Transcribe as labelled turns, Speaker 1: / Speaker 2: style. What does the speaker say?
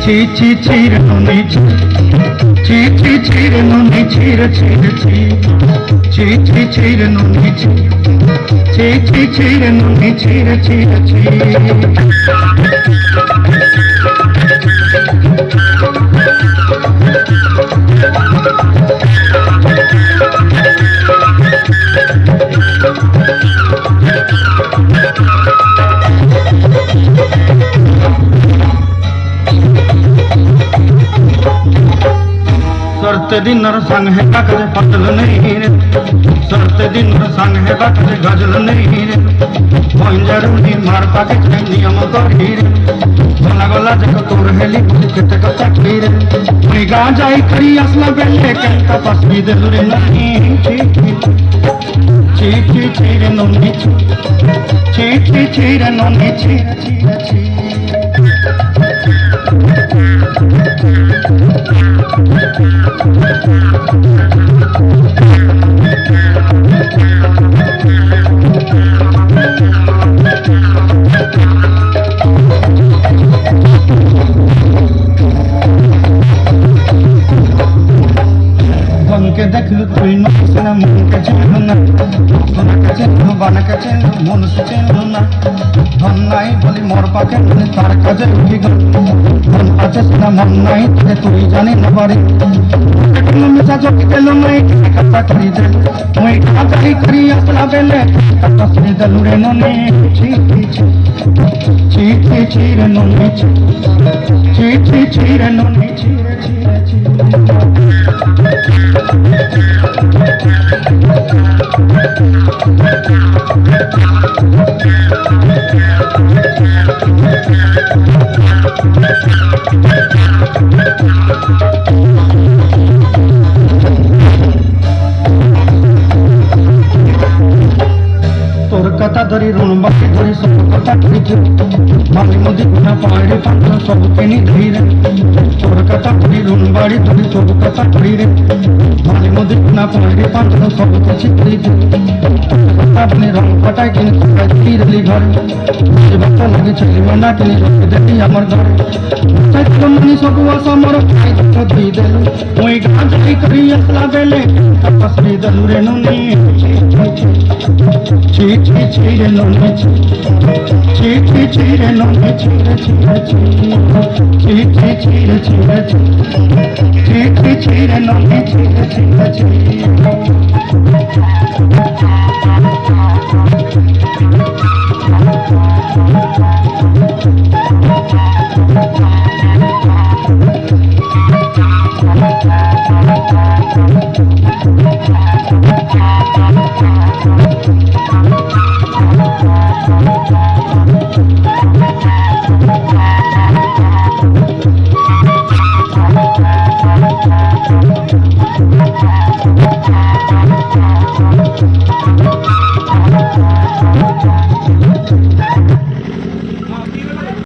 Speaker 1: ছি ছিরে নুনি ছি ছি ছিরে নুনি ছিরে ছিরে ছি ছিরে নুনি ছি ছিরে নুনি ছিরে ছিরে ছি सरते दिन संग है कदे फटल नहीं रे सरते दिन संग है कदे गजल नहीं रे जरूरी मार पाके नियम करी रे गला गला जक तोर हेली केते कथा रे मुई गा जाई करी असला बेले कंता पसबी दे रे नहीं ची रे नोनी ची रे नोनी ची के देखलु तुई नोसना मन के चिन्हना सोना के चिन्ह बन के चिन्ह मन से चिन्हना धन नाई बोली मोर पाके मन तार काजे उठी गल धन पाचे सोना मन नाई ते तुई जानी न पारी कटन में साजो के लो नाई कथा करी दे मोई काई करी असला बेले कथा सरी दलु रे नोनी ची रे नोनी ची रे नोनी ची तोर कथा धरी ऋण बाकी धरी सब कथा ठीक माली मोदी गुना पहाड़ी पांच सब केनी धीरे तोर कथा धरी ऋण बाड़ी धरी सब कथा रे माली मोदी गुना पहाड़ी पांच सब किसी ठीक कथा अपने रंग पटाई के तीर ली घर मुझे बच्चा लगी छली मंडा के रख देती हमर घर सच मनी सब आशा मोर खाई तो दी देलु ओई गाज की करी असला बेले तपस्वी दलु रे नुनी ची रे नोनी ची रे नोनी ची रे नोनी ची